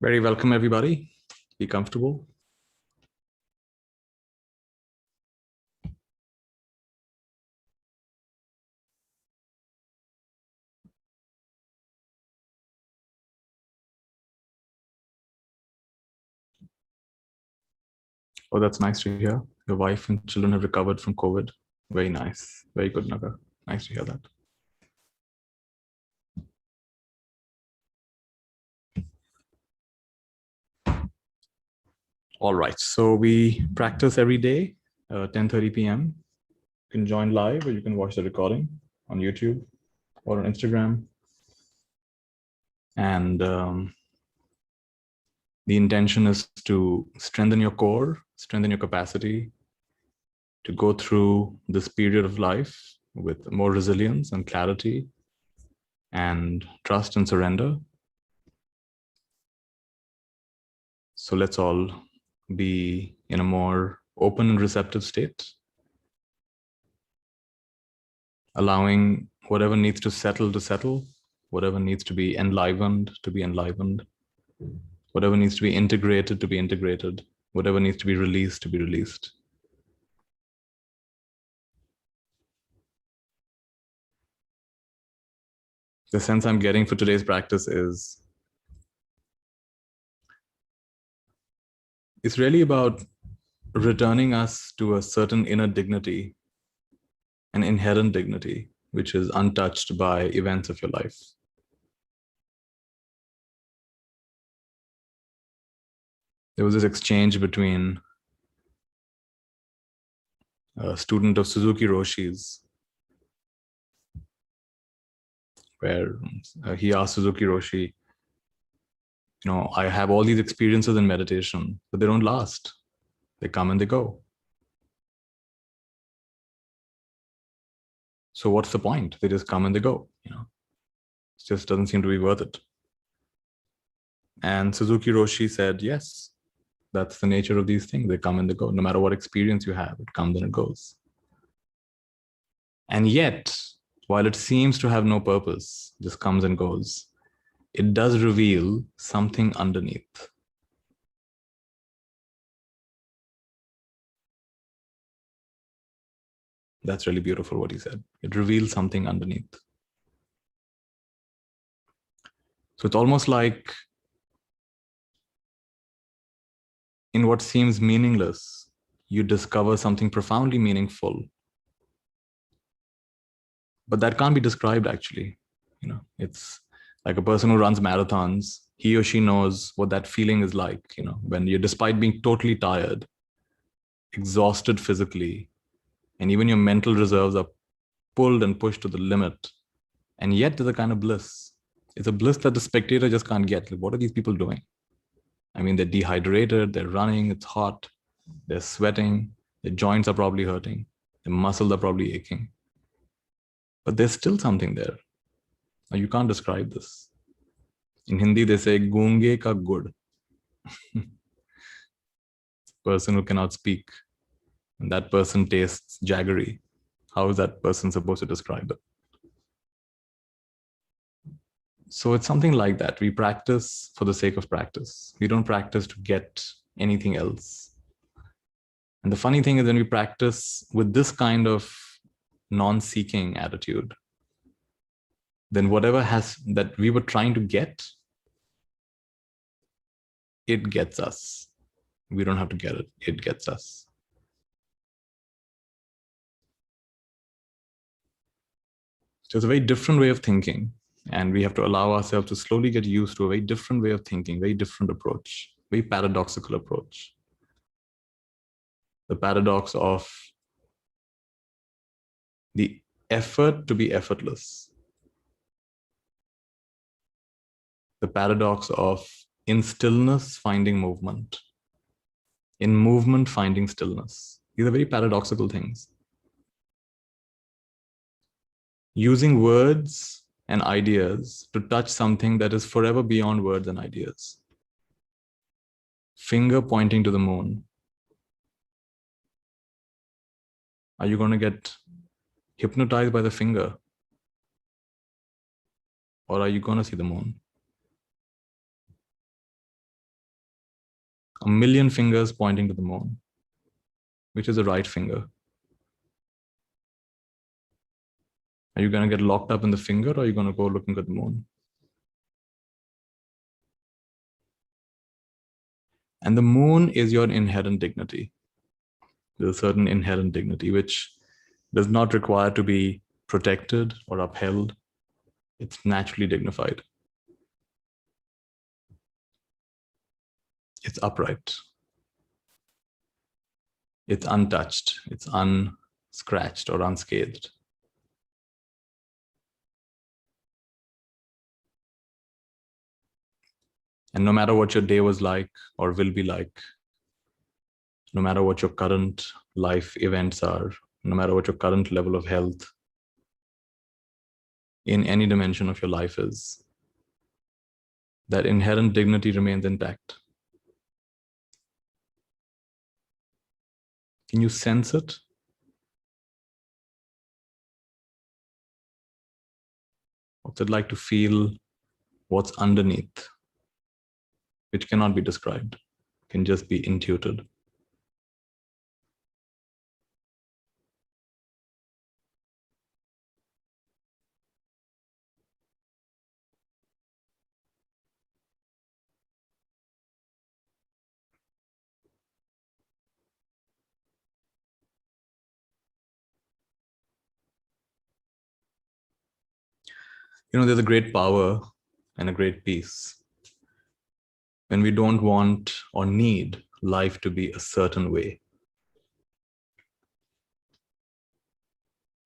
Very welcome, everybody. Be comfortable. Oh, that's nice to hear. Your wife and children have recovered from COVID. Very nice. Very good, Naga. Nice to hear that. All right. So we practice every day, 10:30 p.m. You can join live or you can watch the recording on YouTube or on Instagram. And the intention is to strengthen your core, strengthen your capacity to go through this period of life with more resilience and clarity and trust and surrender. So let's all be in a more open and receptive state, allowing whatever needs to settle, whatever needs to be enlivened, whatever needs to be integrated, to be integrated, whatever needs to be released, to be released. The sense I'm getting for today's practice is it's really about returning us to a certain inner dignity, an inherent dignity, which is untouched by events of your life. There was this exchange between a student of Suzuki Roshi's, where he asked Suzuki Roshi, I have all these experiences in meditation, but they don't last. They come and they go. So what's the point? They just come and they go. It just doesn't seem to be worth it. And Suzuki Roshi said, yes, that's the nature of these things. They come and they go. No matter what experience you have, it comes and it goes. And yet, while it seems to have no purpose, just comes and goes, it does reveal something underneath. That's really beautiful what he said. It reveals something underneath. So it's almost like in what seems meaningless, you discover something profoundly meaningful. But that can't be described, actually. It's like a person who runs marathons. He or she knows what that feeling is like, when you're, despite being totally tired, exhausted physically, and even your mental reserves are pulled and pushed to the limit. And yet there's a kind of bliss. It's a bliss that the spectator just can't get. Like, what are these people doing? I mean, they're dehydrated, they're running, it's hot, they're sweating, their joints are probably hurting, their muscles are probably aching. But there's still something there. Now, you can't describe this. In Hindi, they say, Gunge ka gud. Person who cannot speak. And that person tastes jaggery. How is that person supposed to describe it? So it's something like that. We practice for the sake of practice. We don't practice to get anything else. And the funny thing is, when we practice with this kind of non-seeking attitude, then whatever that we were trying to get, it gets us. We don't have to get it. It gets us. So it's a very different way of thinking. And we have to allow ourselves to slowly get used to a very different way of thinking, very different approach, very paradoxical approach. The paradox of the effort to be effortless. The paradox of in stillness finding movement. In movement finding stillness. These are very paradoxical things. Using words and ideas to touch something that is forever beyond words and ideas. Finger pointing to the moon. Are you going to get hypnotized by the finger? Or are you going to see the moon? a million fingers pointing to the moon. Which is the right finger? Are you going to get locked up in the finger, or are you going to go looking at the moon? And the moon is your inherent dignity. There's a certain inherent dignity which does not require to be protected or upheld. It's naturally dignified. It's upright. It's untouched. It's unscratched or unscathed. And no matter what your day was like or will be like, no matter what your current life events are, no matter what your current level of health in any dimension of your life is, that inherent dignity remains intact. Can you sense it? What's it like to feel what's underneath, which cannot be described, can just be intuited? You know, there's a great power and a great peace when we don't want or need life to be a certain way.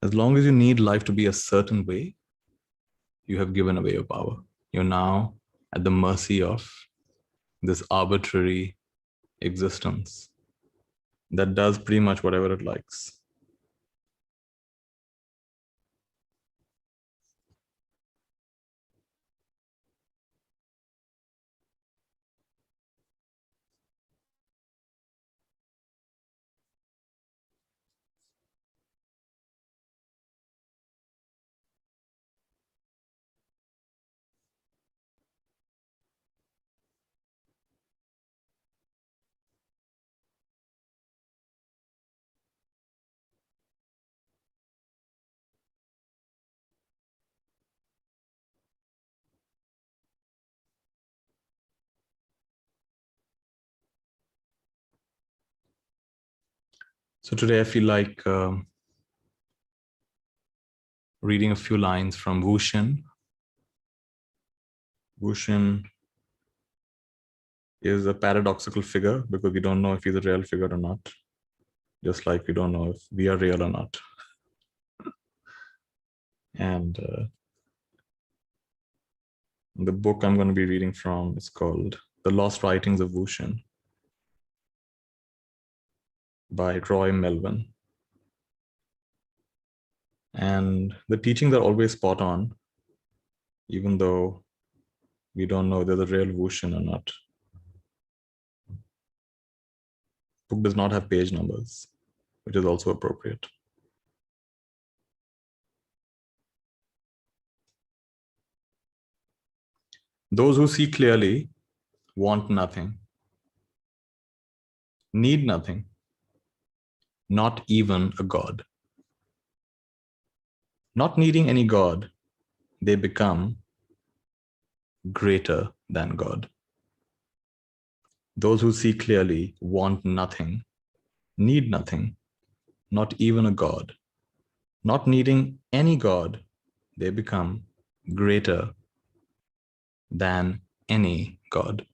As long as you need life to be a certain way, you have given away your power. You're now at the mercy of this arbitrary existence that does pretty much whatever it likes. So today I feel like reading a few lines from Wu Xin. Wu Xin is a paradoxical figure because we don't know if he's a real figure or not, just like we don't know if we are real or not. And the book I'm going to be reading from is called The Lost Writings of Wu Xin by Roy Melvin. And the teachings are always spot on, even though we don't know if they're the real Wu Xin or not. The book does not have page numbers, which is also appropriate. Those who see clearly want nothing, need nothing, not even a God. Not needing any God, they become greater than God. Those who see clearly want nothing, need nothing, not even a God. Not needing any God, they become greater than any God.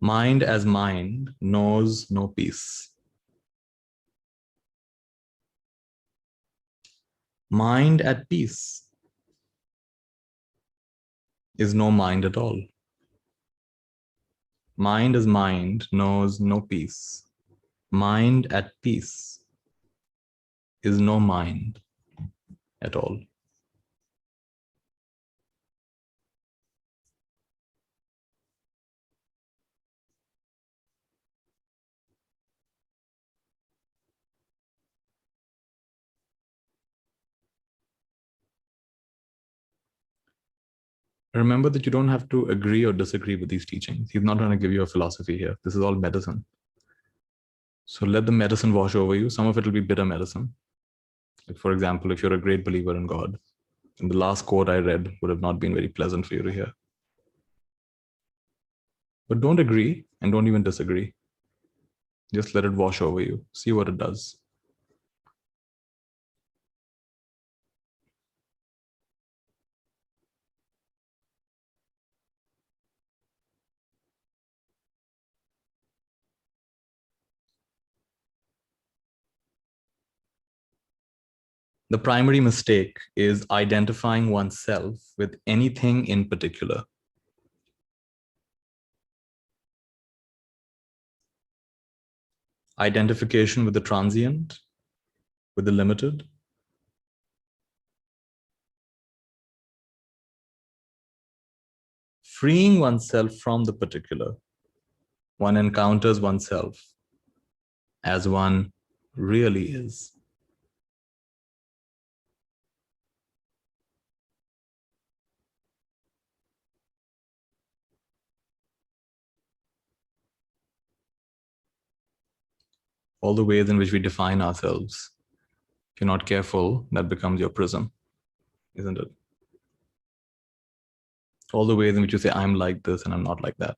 Mind as mind knows no peace. Mind at peace is no mind at all. Mind as mind knows no peace, Mind at peace is no mind at all. Remember that you don't have to agree or disagree with these teachings. He's not trying to give you a philosophy here. This is all medicine. So let the medicine wash over you. Some of it will be bitter medicine. Like, for example, if you're a great believer in God, and the last quote I read would have not been very pleasant for you to hear. But don't agree and don't even disagree. Just let it wash over you. See what it does. The primary mistake is identifying oneself with anything in particular. Identification with the transient, with the limited. Freeing oneself from the particular. One encounters oneself as one really is. All the ways in which we define ourselves, if you're not careful, that becomes your prism, isn't it? All the ways in which you say, I'm like this and I'm not like that.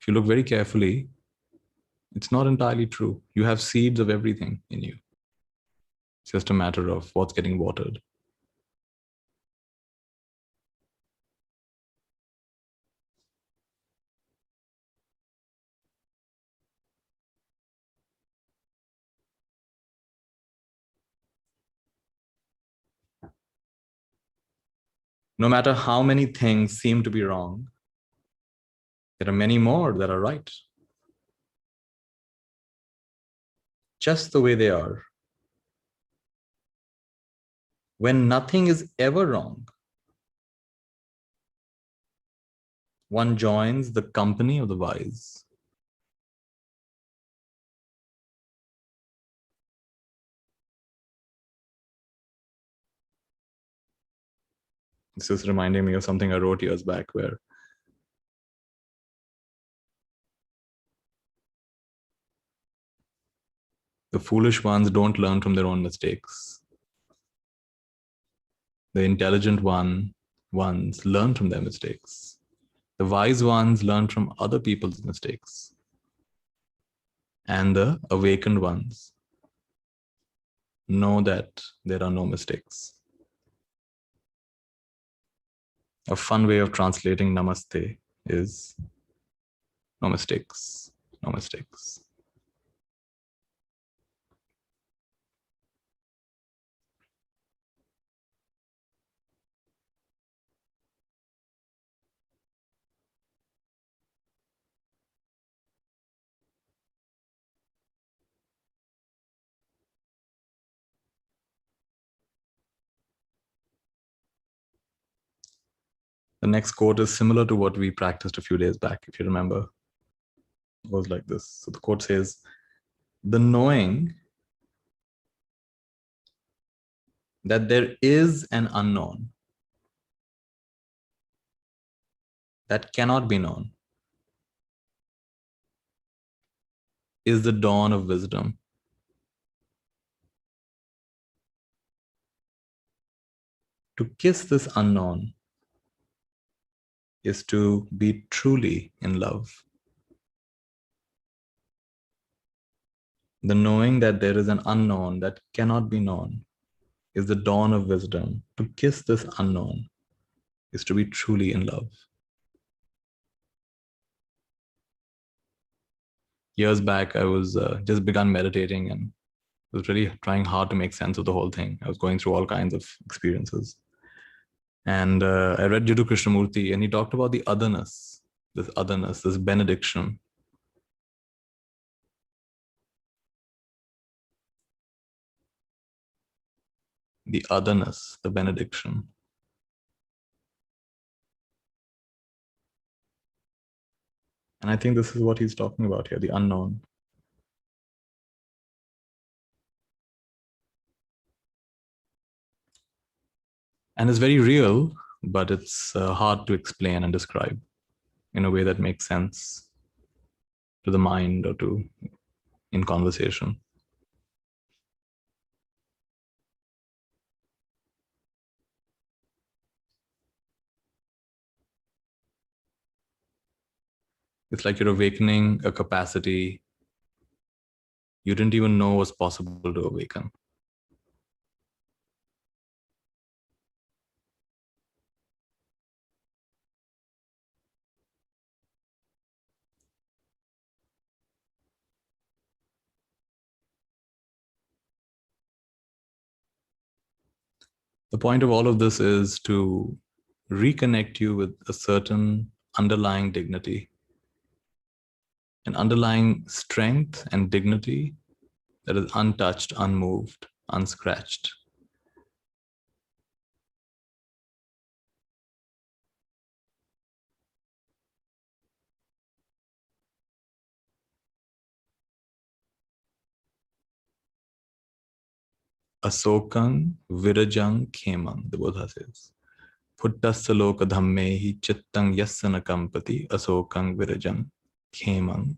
If you look very carefully, it's not entirely true. You have seeds of everything in you. It's just a matter of what's getting watered. No matter how many things seem to be wrong, there are many more that are right. Just the way they are. When nothing is ever wrong, one joins the company of the wise. This is reminding me of something I wrote years back, where the foolish ones don't learn from their own mistakes. The intelligent ones learn from their mistakes. The wise ones learn from other people's mistakes. And the awakened ones know that there are no mistakes. A fun way of translating namaste is no mistakes, no mistakes. The next quote is similar to what we practiced a few days back, if you remember. It was like this. So the quote says, the knowing that there is an unknown that cannot be known is the dawn of wisdom. To kiss this unknown is to be truly in love. The knowing that there is an unknown that cannot be known is the dawn of wisdom. To kiss this unknown is to be truly in love. Years back, I was just begun meditating and was really trying hard to make sense of the whole thing. I was going through all kinds of experiences. And I read Jiddu Krishnamurti, and he talked about the otherness, this benediction. the otherness, the benediction. And I think this is what he's talking about here, the unknown. And it's very real, but it's hard to explain and describe in a way that makes sense to the mind or to in conversation. It's like you're awakening a capacity you didn't even know was possible to awaken. The point of all of this is to reconnect you with a certain underlying dignity, an underlying strength and dignity that is untouched, unmoved, unscratched. Asokang virajang khemang, the Buddha says. Puttastaloka dhammehi chittang yassana kampati asokang virajang khemang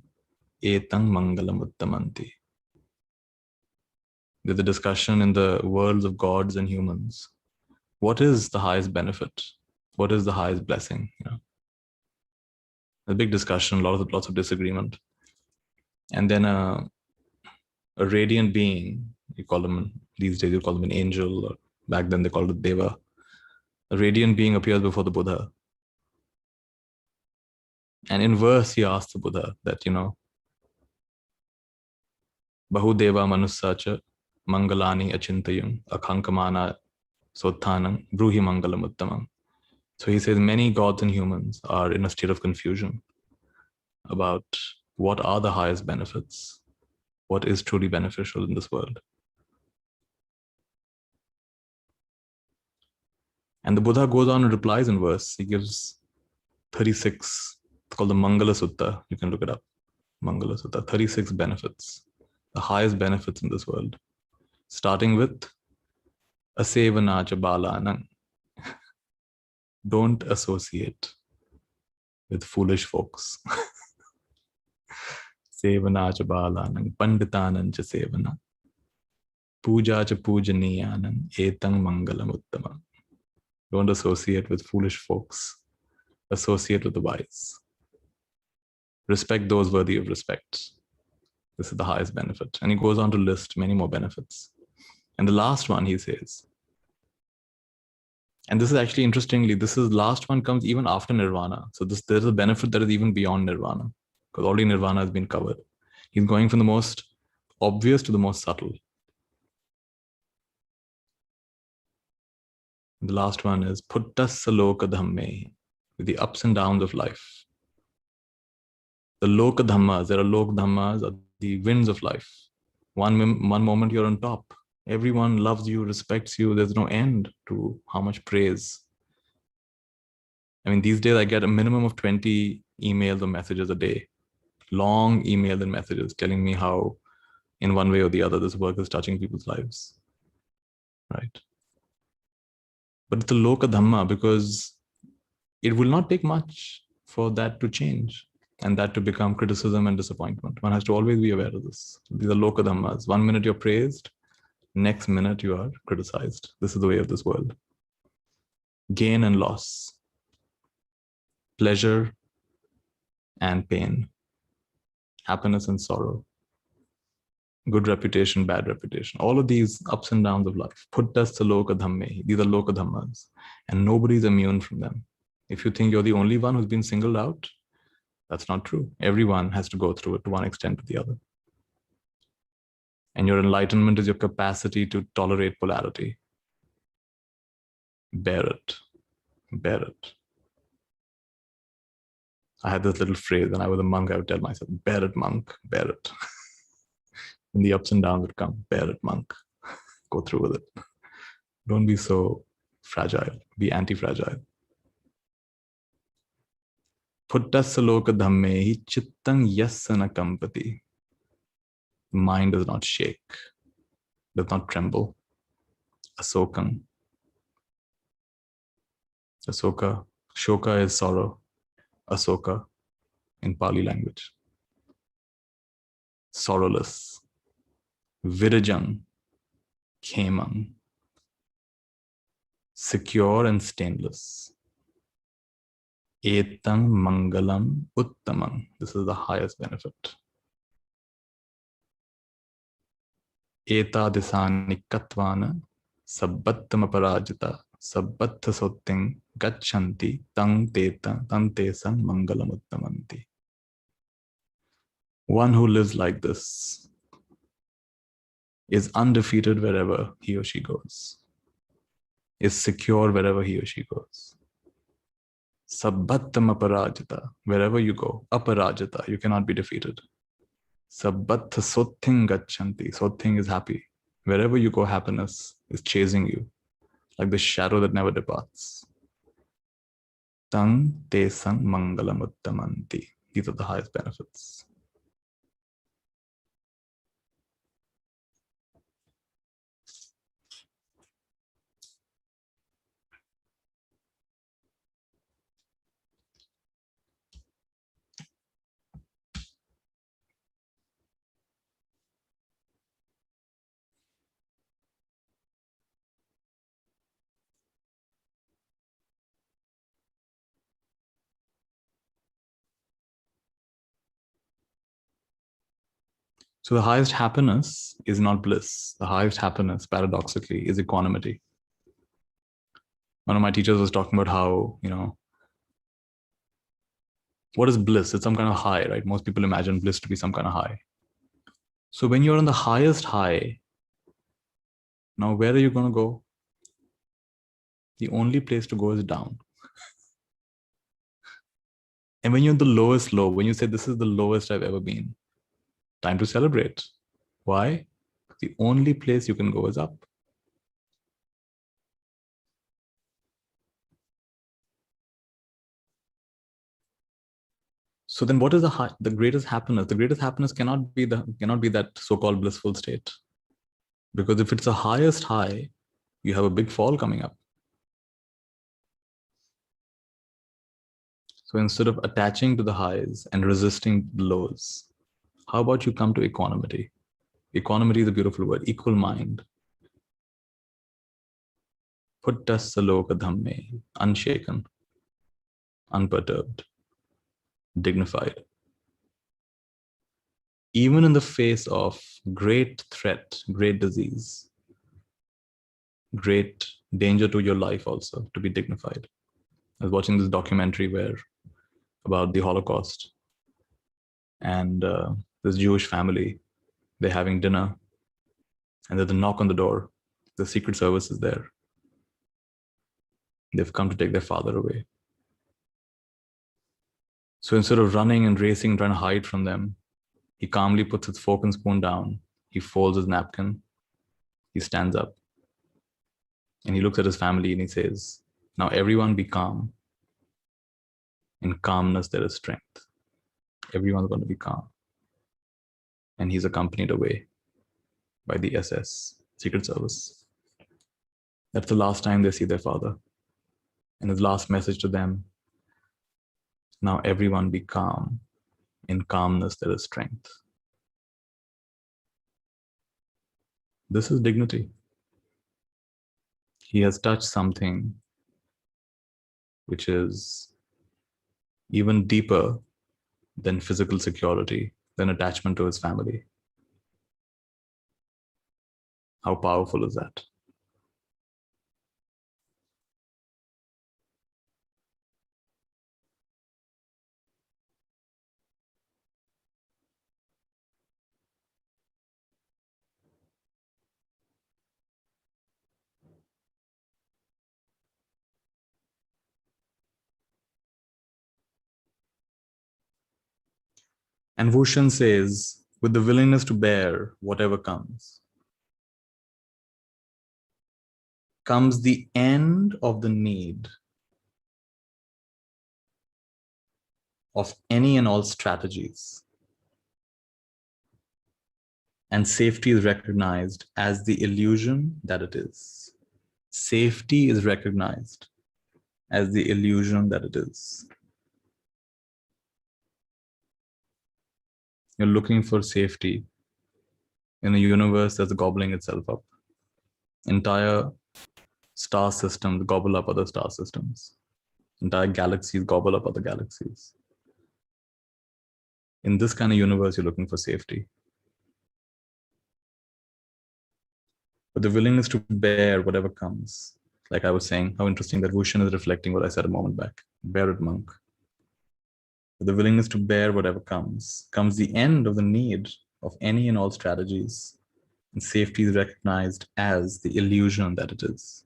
etang mangalam uttamanti. There's a discussion in the worlds of gods and humans. What is the highest benefit? What is the highest blessing? A big discussion, lots of disagreement. And then a radiant being, you call them, these days you call them an angel, or back then they called it Deva. A radiant being appears before the Buddha. And in verse, he asks the Buddha that, Bahudeva manusacha mangalani achintayung akhankamana sothanam bruhi mangalam uttamam. So he says many gods and humans are in a state of confusion about what are the highest benefits, what is truly beneficial in this world. And the Buddha goes on and replies in verse. He gives 36, it's called the Mangala Sutta. You can look it up. Mangala Sutta, 36 benefits, the highest benefits in this world. Starting with Asevanacha Balanang. Don't associate with foolish folks. Sevanacha Balanang, Panditanancha Sevana. Pujacha Pujaniyanang, Etang Mangalam Uttamam. Don't associate with foolish folks. Associate with the wise. Respect those worthy of respect. This is the highest benefit. And he goes on to list many more benefits. And the last one, he says, and this is actually interestingly, last one comes even after nirvana. So there's a benefit that is even beyond nirvana, because already nirvana has been covered. He's going from the most obvious to the most subtle. The last one is Puttasaloka Dhamme, with the ups and downs of life. The Loka Dhammas, there are Lok Dhammas, are the winds of life. One moment you're on top. Everyone loves you, respects you. There's no end to how much praise. I mean, these days I get a minimum of 20 emails or messages a day. Long emails and messages telling me how, in one way or the other, this work is touching people's lives. Right? But it's a Loka Dhamma because it will not take much for that to change and that to become criticism and disappointment. One has to always be aware of this. These are Loka Dhammas. 1 minute you're praised, next minute you are criticized. This is the way of this world. Gain and loss, pleasure and pain, happiness and sorrow, good reputation, bad reputation, all of these ups and downs of life. Puttasta Loka Dhamme, these are Loka Dhammas, and nobody's immune from them. If you think you're the only one who's been singled out, that's not true. Everyone has to go through it to one extent or the other. And your enlightenment is your capacity to tolerate polarity. Bear it. Bear it. I had this little phrase when I was a monk. I would tell myself, bear it, monk, bear it. And the ups and downs would come. Bear it, monk. Go through with it. Don't be so fragile. Be anti-fragile. Puttasaloka dhammehi chittang yassana kampati. Mind does not shake, does not tremble. Asokam. Asoka. Shoka is sorrow. Asoka in Pali language. Sorrowless. Virajam. Khemam. Secure and stainless. Etang mangalam uttamam. This is the highest benefit. Etadisani katvana sabbattam aparajita sabbattha sotting gachanti tang tesang mangalam uttamanti. One who lives like this is undefeated wherever he or she goes, is secure wherever he or she goes. Sabbattam aparajita, wherever you go, aparajita, you cannot be defeated. Sabbattha sotting gachanti, sotting is happy. Wherever you go, happiness is chasing you, like the shadow that never departs. Tang tesang mangalam uttamanti. These are the highest benefits. So the highest happiness is not bliss. The highest happiness, paradoxically, is equanimity. One of my teachers was talking about how, what is bliss? It's some kind of high, right? Most people imagine bliss to be some kind of high. So when you're on the highest high, now where are you going to go? The only place to go is down. And when you're in the lowest low, when you say this is the lowest I've ever been, time to celebrate. Why? The only place you can go is up. So then what is the greatest happiness? The greatest happiness cannot be that so-called blissful state. Because if it's the highest high, you have a big fall coming up. So instead of attaching to the highs and resisting the lows, how about you come to equanimity? Equanimity is a beautiful word, equal mind. Puttasaloka dhamme, unshaken, unperturbed, dignified. Even in the face of great threat, great disease, great danger to your life also, to be dignified. I was watching this documentary about the Holocaust, and this Jewish family, they're having dinner, and there's a knock on the door. The Secret Service is there. They've come to take their father away. So instead of running and racing, trying to hide from them, he calmly puts his fork and spoon down. He folds his napkin. He stands up. And he looks at his family and he says, now everyone be calm. In calmness, there is strength. Everyone's going to be calm. And he's accompanied away by the SS, Secret Service. That's the last time they see their father. And his last message to them, now everyone be calm. In calmness, there is strength. This is dignity. He has touched something which is even deeper than physical security, than attachment to his family. How powerful is that? And Wushan says, with the willingness to bear whatever comes. comes the end of the need of any and all strategies, and safety is recognized as the illusion that it is. Safety is recognized as the illusion that it is. You're looking for safety in a universe that's gobbling itself up. Entire star systems gobble up other star systems. Entire galaxies gobble up other galaxies. In this kind of universe, you're looking for safety. But the willingness to bear whatever comes, like I was saying, how interesting that Wushan is reflecting what I said a moment back. Bear it, monk. With the willingness to bear whatever comes the end of the need of any and all strategies, and safety is recognized as the illusion that it is.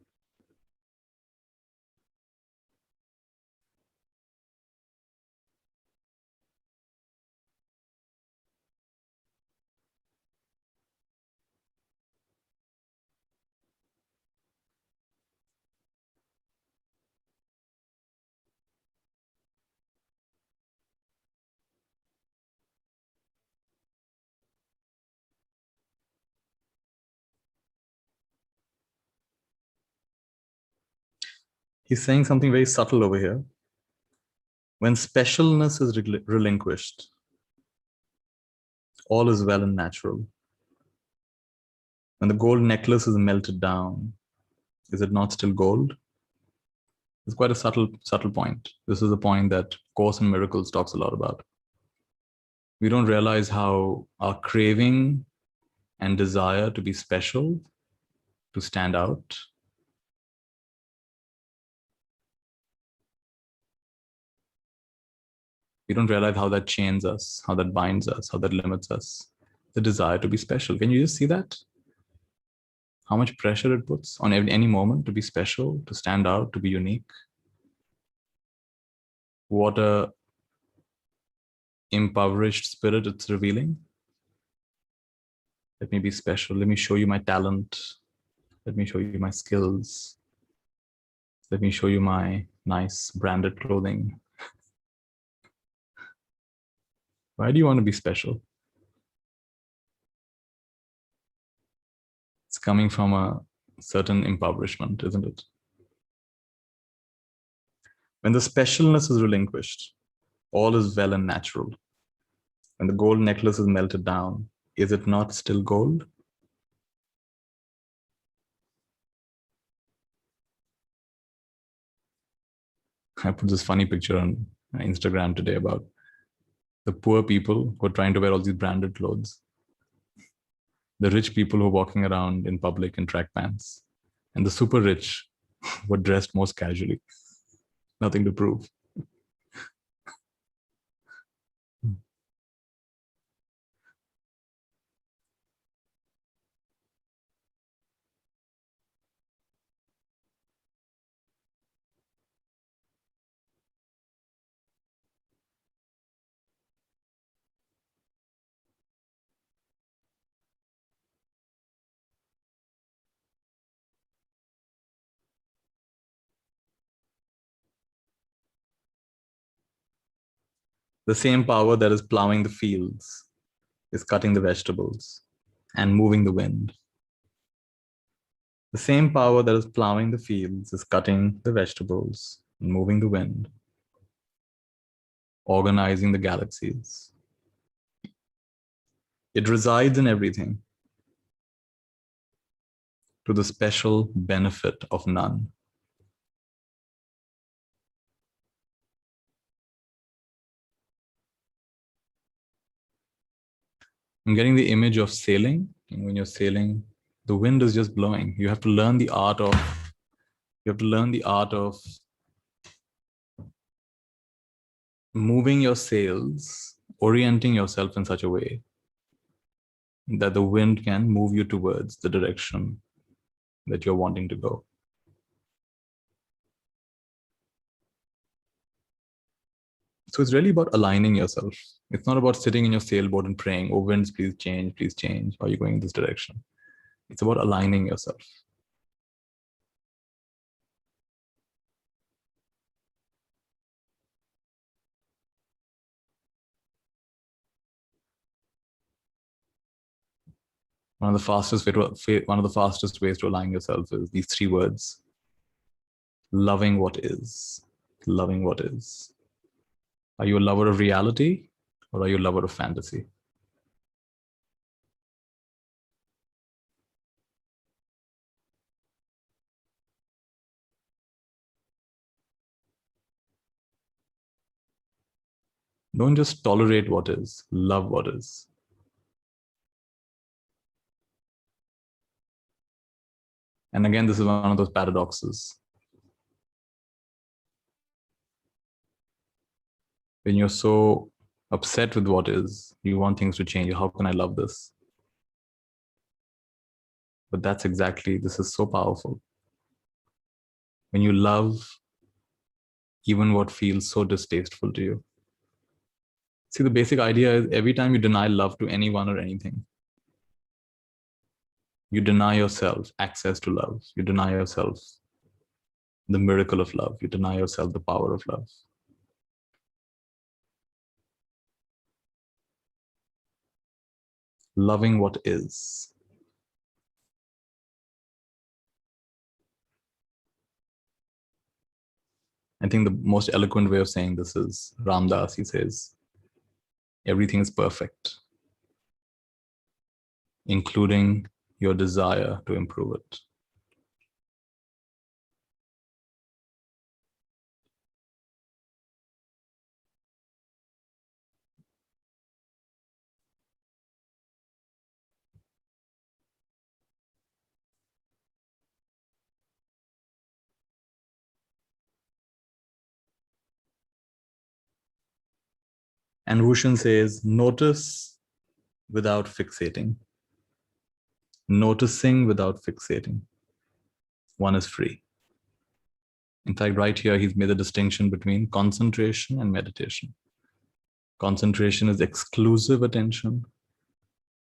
He's saying something very subtle over here. When specialness is relinquished, all is well and natural. When the gold necklace is melted down, is it not still gold? It's quite a subtle point. This is a point that Course in Miracles talks a lot about. We don't realize how our craving and desire to be special, to stand out, we don't realize how that chains us, how that binds us, how that limits us. The desire to be special. Can you just see that? How much pressure it puts on any moment to be special, to stand out, to be unique. What a impoverished spirit it's revealing. Let me be special. Let me show you my talent. Let me show you my skills. Let me show you my nice branded clothing. Why do you want to be special? It's coming from a certain impoverishment, isn't it? When the specialness is relinquished, all is well and natural. When the gold necklace is melted down, is it not still gold? I put this funny picture on Instagram today about the poor people who are trying to wear all these branded clothes, the rich people who are walking around in public in track pants, and the super rich were dressed most casually. Nothing to prove. The same power that is plowing the fields is cutting the vegetables and moving the wind. The same power that is plowing the fields is cutting the vegetables and moving the wind, organizing the galaxies. It resides in everything to the special benefit of none. I'm getting the image of sailing. When you're sailing, the wind is just blowing. You have to learn the art of moving your sails, orienting yourself in such a way that the wind can move you towards the direction that you're wanting to go. So it's really about aligning yourself. It's not about sitting in your sailboat and praying, oh, winds, please change, please change. Are you going in this direction? It's about aligning yourself. One of the fastest ways to align yourself is these three words: loving what is. Loving what is. Are you a lover of reality, or are you a lover of fantasy? Don't just tolerate what is, love what is. And again, this is one of those paradoxes. When you're so upset with what is, you want things to change. How can I love this? But this is so powerful. When you love even what feels so distasteful to you. See, the basic idea is every time you deny love to anyone or anything, you deny yourself access to love. You deny yourself the miracle of love. You deny yourself the power of love. Loving what is. I think the most eloquent way of saying this is Ram Dass. He says, everything is perfect, including your desire to improve it. And Rushan says, notice without fixating. Noticing without fixating. One is free. In fact, right here, he's made a distinction between concentration and meditation. Concentration is exclusive attention.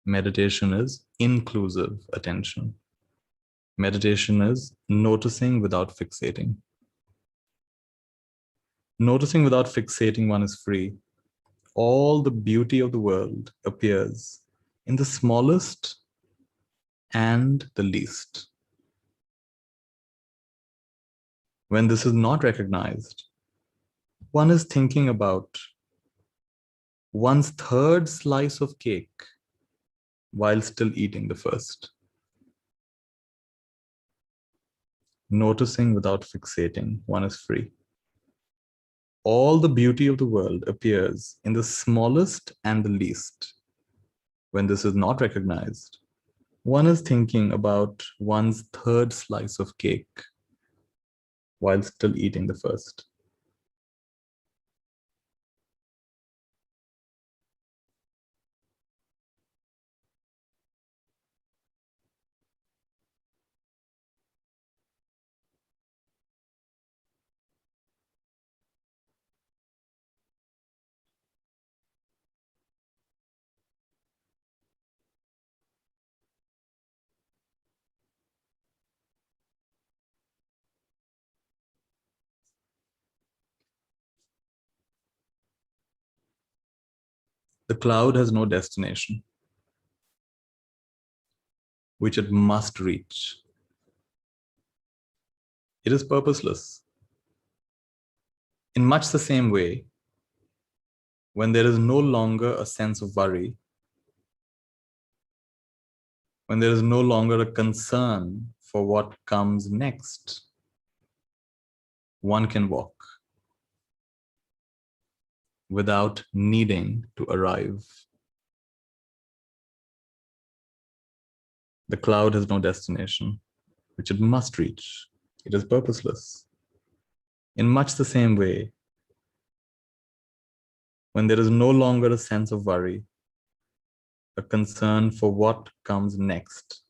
Meditation is inclusive attention. Meditation is noticing without fixating. Noticing without fixating, one is free. All the beauty of the world appears in the smallest and the least. When this is not recognized, one is thinking about one's third slice of cake while still eating the first. Noticing without fixating, one is free. All the beauty of the world appears in the smallest and the least. When this is not recognized, one is thinking about one's third slice of cake while still eating the first. The cloud has no destination, which it must reach. It is purposeless. In much the same way, when there is no longer a sense of worry, when there is no longer a concern for what comes next, one can walk without needing to arrive. The cloud has no destination, which it must reach. It is purposeless. In much the same way, when there is no longer a sense of worry, a concern for what comes next,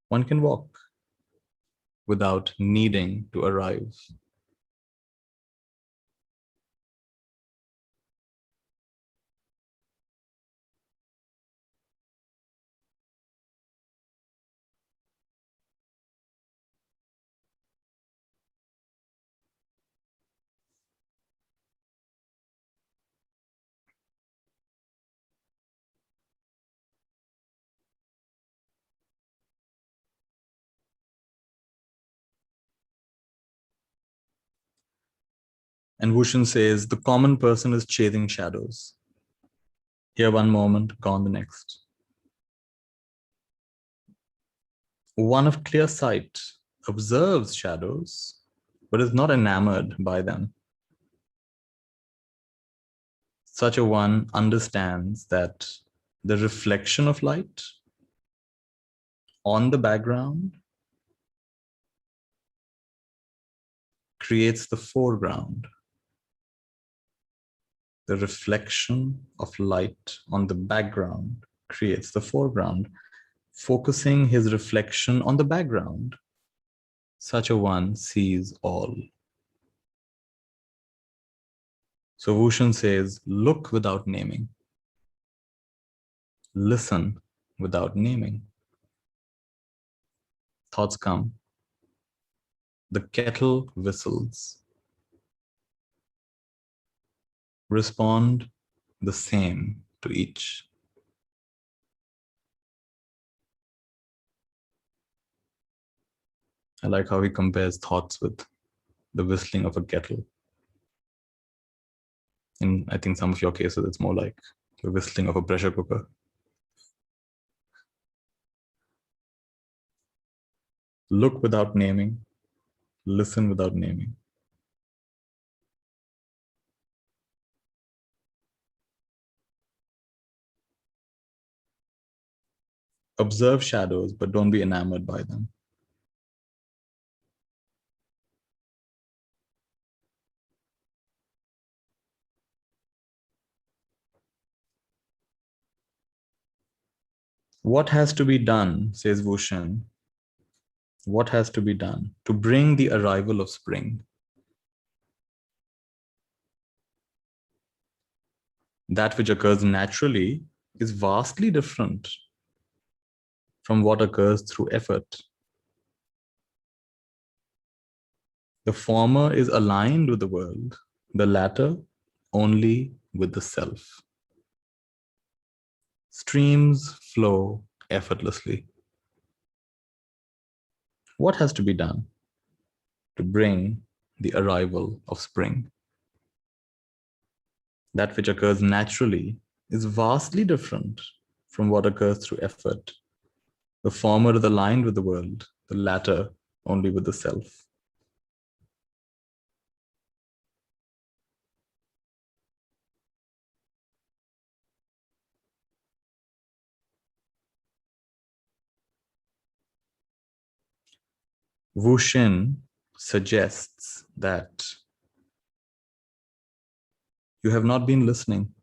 one can walk without needing to arrive. And Wushan says, the common person is chasing shadows. Here one moment, gone the next. One of clear sight observes shadows, but is not enamored by them. Such a one understands that the reflection of light on the background creates the foreground. The reflection of light on the background creates the foreground. Focusing his reflection on the background, such a one sees all. So Wushan says, look without naming. Listen without naming. Thoughts come. The kettle whistles. Respond the same to each. I like how he compares thoughts with the whistling of a kettle. In, I think, some of your cases, it's more like the whistling of a pressure cooker. Look without naming. Listen without naming. Observe shadows, but don't be enamored by them. What has to be done, says Wushan, what has to be done to bring the arrival of spring? That which occurs naturally is vastly different from what occurs through effort. The former is aligned with the world, the latter only with the self. Streams flow effortlessly. What has to be done to bring the arrival of spring? That which occurs naturally is vastly different from what occurs through effort. The former is aligned with the world, the latter only with the self. Wushin suggests that you have not been listening.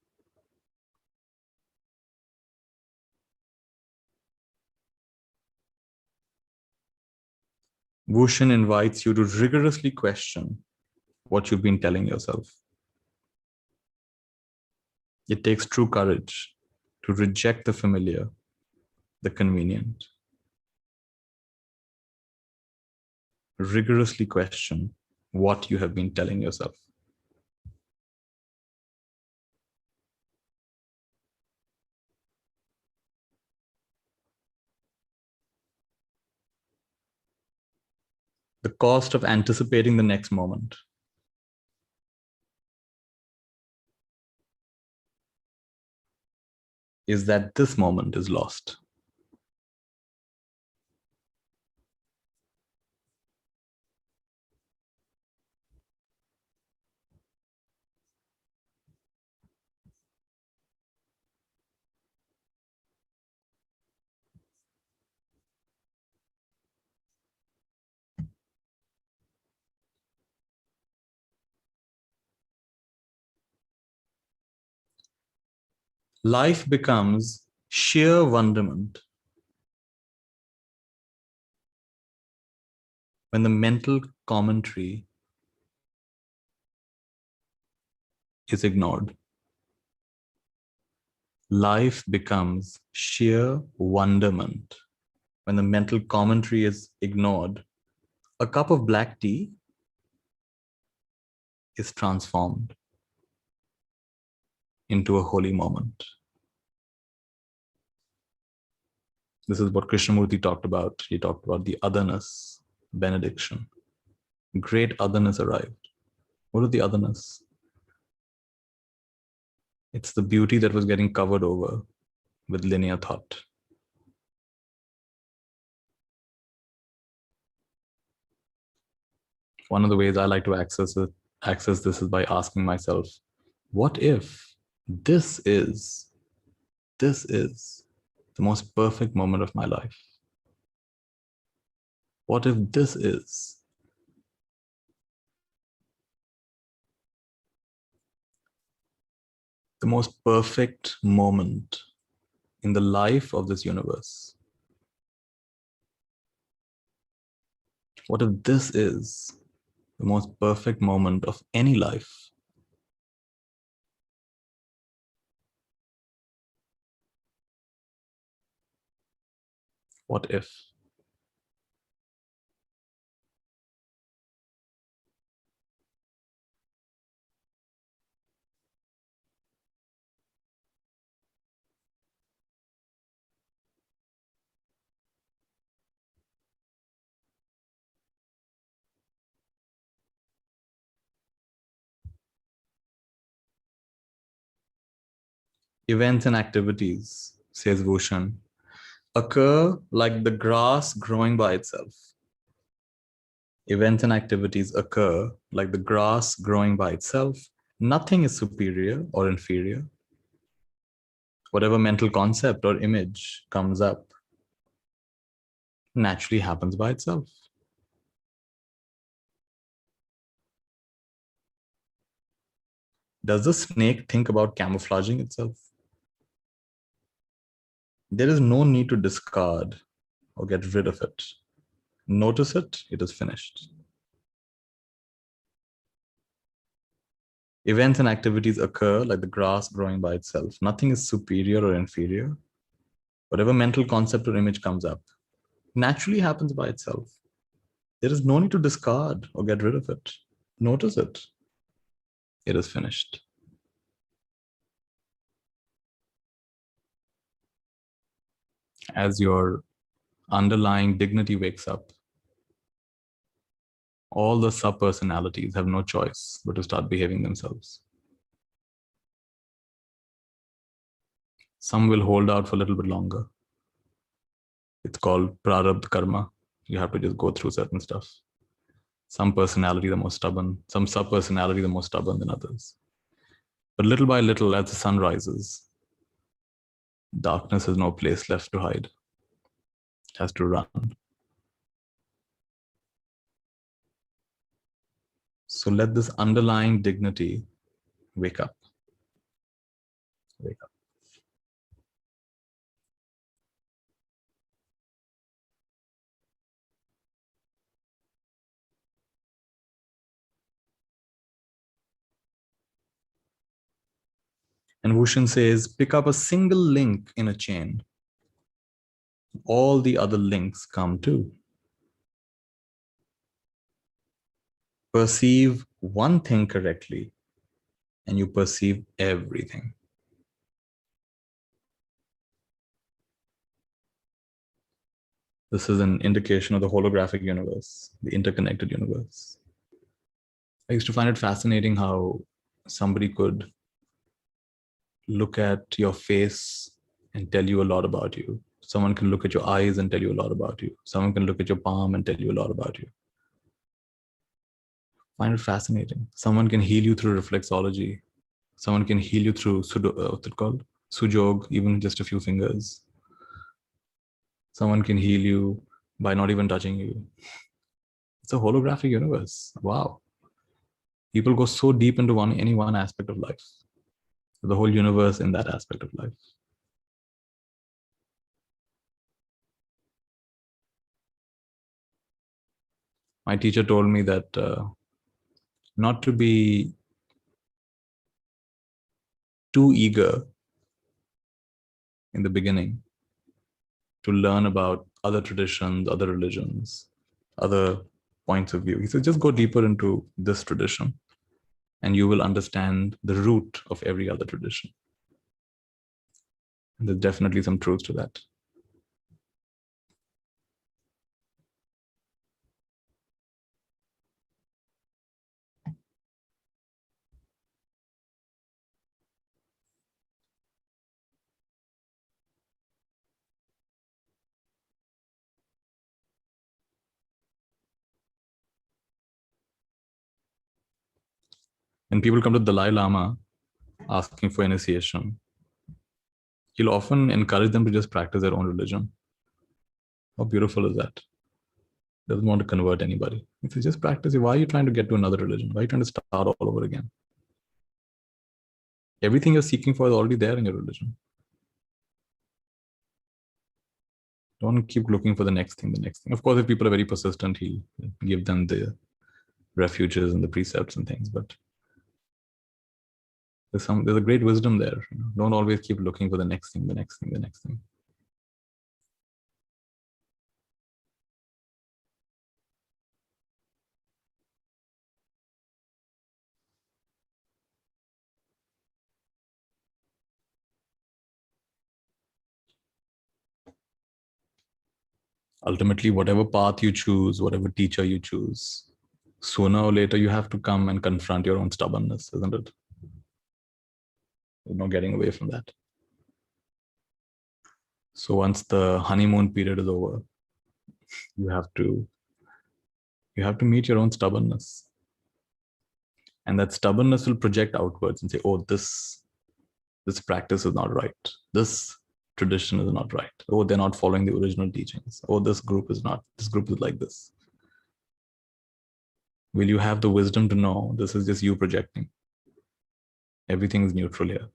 Wushin invites you to rigorously question what you've been telling yourself. It takes true courage to reject the familiar, the convenient. Rigorously question what you have been telling yourself. The cost of anticipating the next moment is that this moment is lost. Life becomes sheer wonderment when the mental commentary is ignored. Life becomes sheer wonderment when the mental commentary is ignored. A cup of black tea is transformed into a holy moment. This is what Krishnamurti talked about. He talked about the otherness benediction. Great otherness arrived. What is the otherness? It's the beauty that was getting covered over with linear thought. One of the ways I like to access this is by asking myself, what if this is the most perfect moment of my life? What if this is the most perfect moment in the life of this universe? What if this is the most perfect moment of any life? What if? Events and activities, says Bhushan, occur like the grass growing by itself. Events and activities occur like the grass growing by itself. Nothing is superior or inferior. Whatever mental concept or image comes up naturally happens by itself. Does the snake think about camouflaging itself? There is no need to discard or get rid of it. Notice it, it is finished. Events and activities occur like the grass growing by itself. Nothing is superior or inferior. Whatever mental concept or image comes up naturally happens by itself. There is no need to discard or get rid of it. Notice it. It is finished. As your underlying dignity wakes up, all the sub-personalities have no choice but to start behaving themselves. Some will hold out for a little bit longer. It's called prarabdha karma. You have to just go through certain stuff. Some personality the most stubborn, some sub-personality the most stubborn than others. But little by little, as the sun rises, darkness has no place left to hide. It has to run. So let this underlying dignity wake up. Wake up. And Wushan says, pick up a single link in a chain. All the other links come too. Perceive one thing correctly, and you perceive everything. This is an indication of the holographic universe, the interconnected universe. I used to find it fascinating how somebody could look at your face and tell you a lot about you. Someone can look at your eyes and tell you a lot about you. Someone can look at your palm and tell you a lot about you. Find it fascinating. Someone can heal you through reflexology. Someone can heal you through what's it called? Sujog, even just a few fingers. Someone can heal you by not even touching you. It's a holographic universe. Wow. People go so deep into any one aspect of life. The whole universe in that aspect of life. My teacher told me that not to be too eager in the beginning to learn about other traditions, other religions, other points of view. He said, just go deeper into this tradition and you will understand the root of every other tradition. And there's definitely some truth to that. When people come to Dalai Lama asking for initiation, he'll often encourage them to just practice their own religion. How beautiful is that? Doesn't want to convert anybody. If you just practice, why are you trying to get to another religion? Why are you trying to start all over again? Everything you're seeking for is already there in your religion. Don't keep looking for the next thing, the next thing. Of course, if people are very persistent, he'll give them the refuges and the precepts and things, but there's a great wisdom there. Don't always keep looking for the next thing, the next thing, the next thing. Ultimately, whatever path you choose, whatever teacher you choose, sooner or later you have to come and confront your own stubbornness, isn't it? There's no getting away from that. So once the honeymoon period is over, you have to meet your own stubbornness. And that stubbornness will project outwards and say, oh, this practice is not right. This tradition is not right. Oh, they're not following the original teachings. Oh, this group is like this. Will you have the wisdom to know this is just you projecting? Everything is neutral here.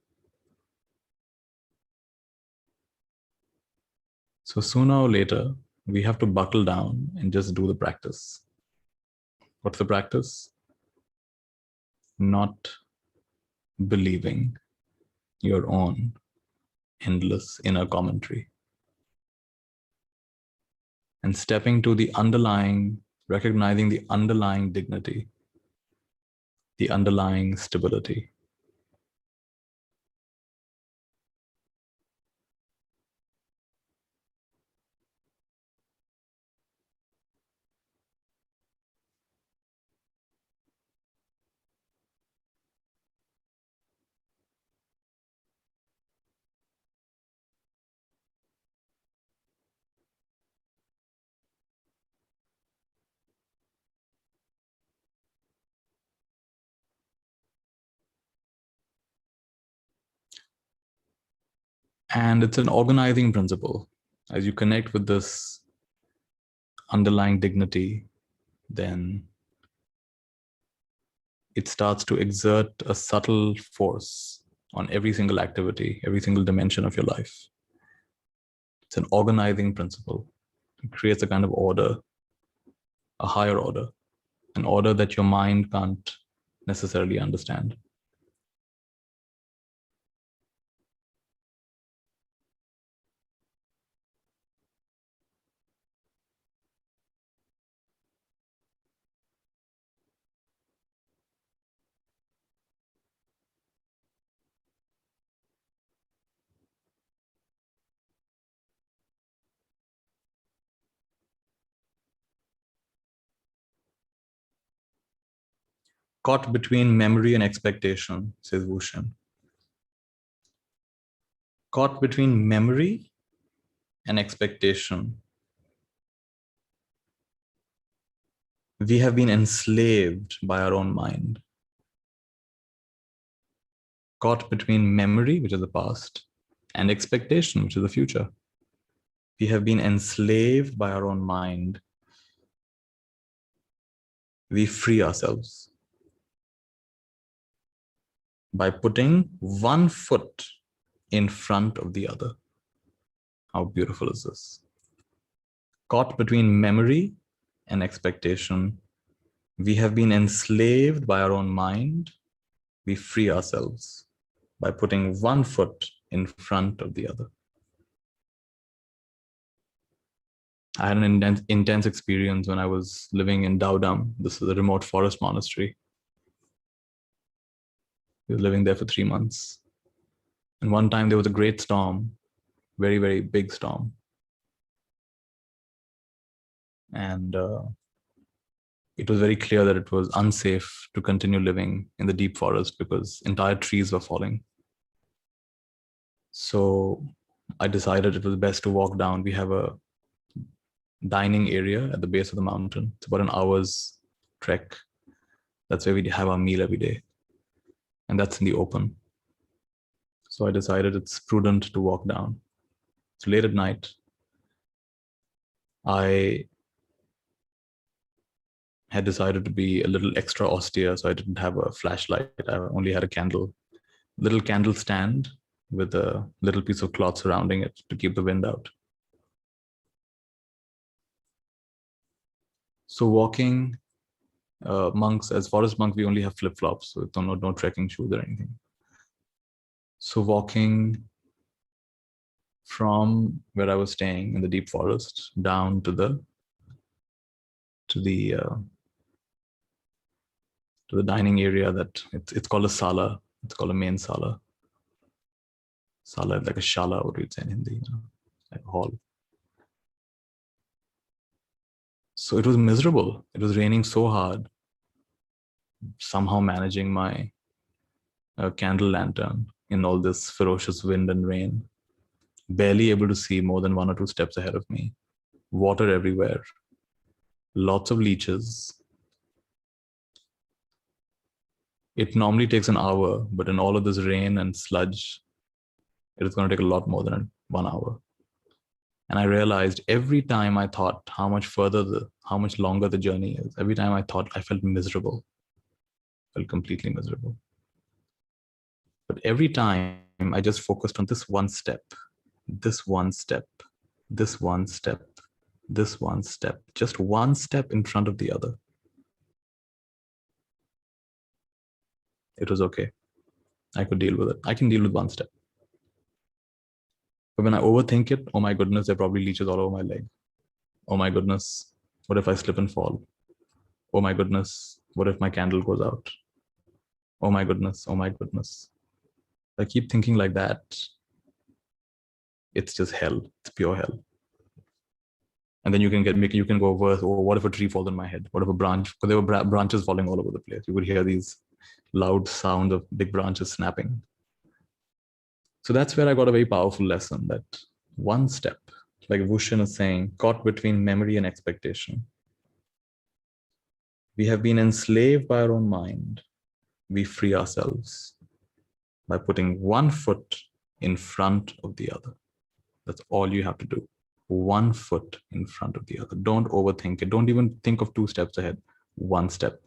So sooner or later, we have to buckle down and just do the practice. What's the practice? Not believing your own endless inner commentary. And stepping to the underlying, recognizing the underlying dignity, the underlying stability. And it's an organizing principle. As you connect with this underlying dignity, then it starts to exert a subtle force on every single activity, every single dimension of your life. It's an organizing principle. It creates a kind of order, a higher order, an order that your mind can't necessarily understand. Caught between memory and expectation, says Wushan. Caught between memory and expectation. We have been enslaved by our own mind. Caught between memory, which is the past, and expectation, which is the future. We have been enslaved by our own mind. We free ourselves by putting one foot in front of the other. How beautiful is this? Caught between memory and expectation, we have been enslaved by our own mind. We free ourselves by putting one foot in front of the other. I had an intense experience when I was living in Daudam. This is a remote forest monastery. We were living there for 3 months. And one time there was a great storm, very, very big storm. And it was very clear that it was unsafe to continue living in the deep forest because entire trees were falling. So I decided it was best to walk down. We have a dining area at the base of the mountain. It's about an hour's trek. That's where we have our meal every day. and that's in the open. So I decided it's prudent to walk down. It's late at night. I had decided to be a little extra austere, so I didn't have a flashlight. I only had a candle, little candle stand with a little piece of cloth surrounding it to keep the wind out. So walking, monks, as forest monks, we only have flip-flops, so no trekking shoes or anything. So walking from where I was staying in the deep forest down to the dining area that it's called a sala. It's called a main sala. Sala is like a shala, what we'd say in Hindi, like a hall. So it was miserable. It was raining so hard. Somehow managing my candle lantern in all this ferocious wind and rain. Barely able to see more than 1 or 2 steps ahead of me. Water everywhere. Lots of leeches. It normally takes an hour, but in all of this rain and sludge, it is going to take a lot more than 1 hour. And I realized every time I thought how much longer the journey is, every time I thought, I felt miserable. I felt completely miserable. But every time I just focused on this one step, this one step, this one step, this one step, just one step in front of the other. It was okay. I could deal with it. I can deal with one step. But when I overthink it, oh my goodness, there are probably leeches all over my leg. Oh my goodness, what if I slip and fall? Oh my goodness, what if my candle goes out? Oh my goodness, oh my goodness. I keep thinking like that. It's just hell. It's pure hell. And then you can go worse. Or what if a tree falls on my head? What if a branch? Because there were branches falling all over the place. You would hear these loud sounds of big branches snapping. So that's where I got a very powerful lesson that one step, like Wushan is saying, caught between memory and expectation. We have been enslaved by our own mind. We free ourselves by putting one foot in front of the other. That's all you have to do. One foot in front of the other. Don't overthink it. Don't even think of 2 steps ahead. One step.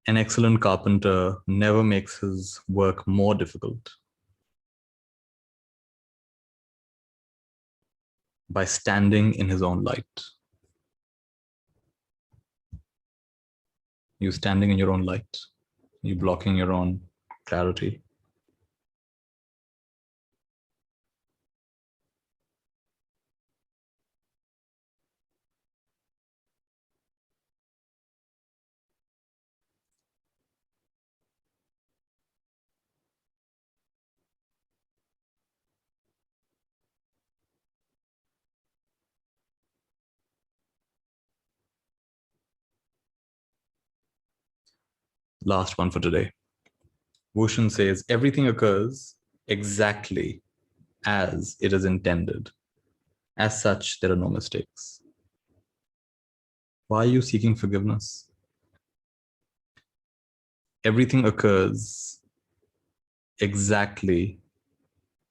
An excellent carpenter never makes his work more difficult by standing in his own light. You standing in your own light. You blocking your own clarity. Last one for today. Wushan says, everything occurs exactly as it is intended. As such, there are no mistakes. Why are you seeking forgiveness? Everything occurs exactly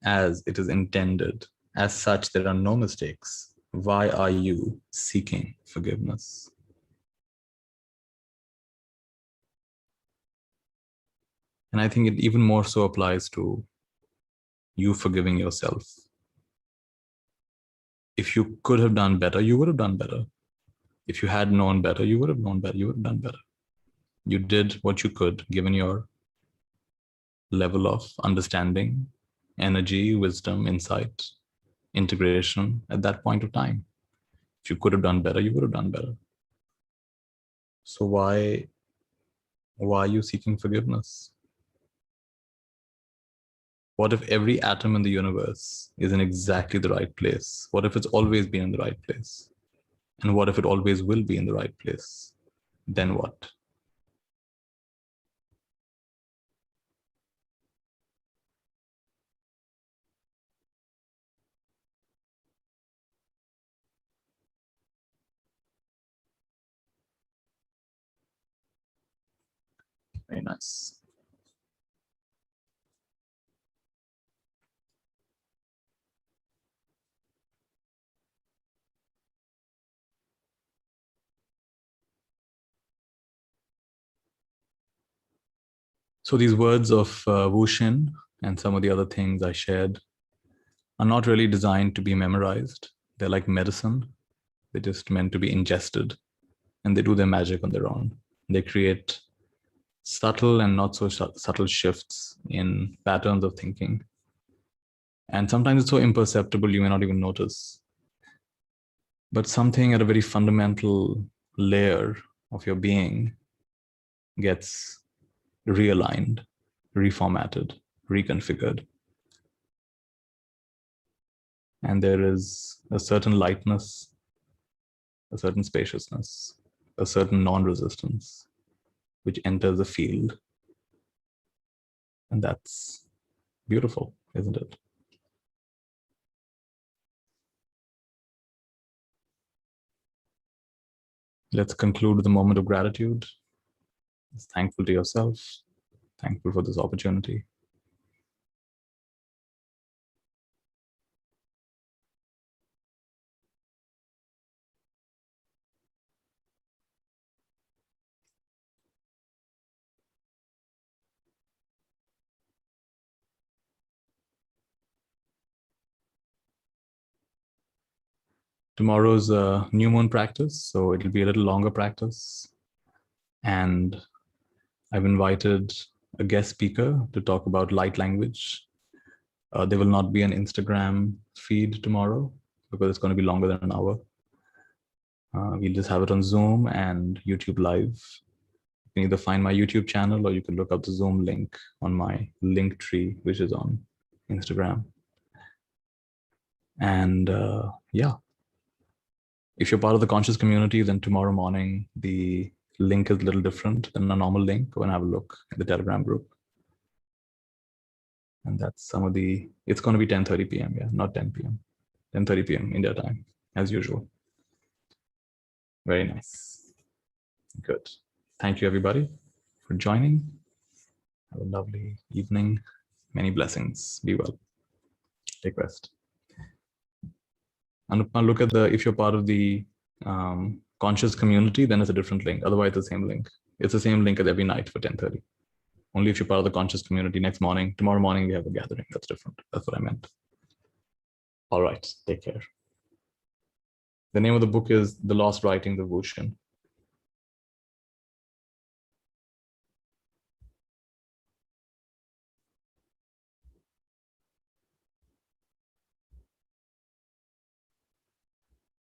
as it is intended. As such, there are no mistakes. Why are you seeking forgiveness? And I think it even more so applies to you forgiving yourself. If you could have done better, you would have done better. If you had known better, you would have known better. You would have done better. You did what you could, given your level of understanding, energy, wisdom, insight, integration at that point of time. If you could have done better, you would have done better. So why are you seeking forgiveness? What if every atom in the universe is in exactly the right place? What if it's always been in the right place? And what if it always will be in the right place? Then what? Very nice. So these words of Wu Xin and some of the other things I shared are not really designed to be memorized. They're like medicine. They're just meant to be ingested, and they do their magic on their own. They create subtle and not so subtle shifts in patterns of thinking. And sometimes it's so imperceptible you may not even notice. But something at a very fundamental layer of your being gets realigned, reformatted, reconfigured. And there is a certain lightness, a certain spaciousness, a certain non-resistance, which enters the field. And that's beautiful, isn't it? Let's conclude with a moment of gratitude. Just thankful to yourself, thankful for this opportunity. Tomorrow's a new moon practice, so it'll be a little longer practice. And I've invited a guest speaker to talk about light language. There will not be an Instagram feed tomorrow because it's going to be longer than an hour. We'll just have it on Zoom and YouTube Live. You can either find my YouTube channel or you can look up the Zoom link on my link tree, which is on Instagram. And yeah, if you're part of the conscious community, then tomorrow morning, the link is a little different than a normal link. Go and have a look at the Telegram group. And that's some of the, it's going to be 10:30 p.m. Yeah, not 10 p.m. 10:30 p.m. India time, as usual. Very nice. Good. Thank you, everybody, for joining. Have a lovely evening. Many blessings. Be well. Take rest. And look at the, if you're part of the conscious community, then it's a different link. Otherwise, it's the same link. It's the same link as every night for 10:30. Only if you're part of the conscious community. Next morning, tomorrow morning, we have a gathering. That's different. That's what I meant. All right. Take care. The name of the book is The Lost Writings of Wu Xin.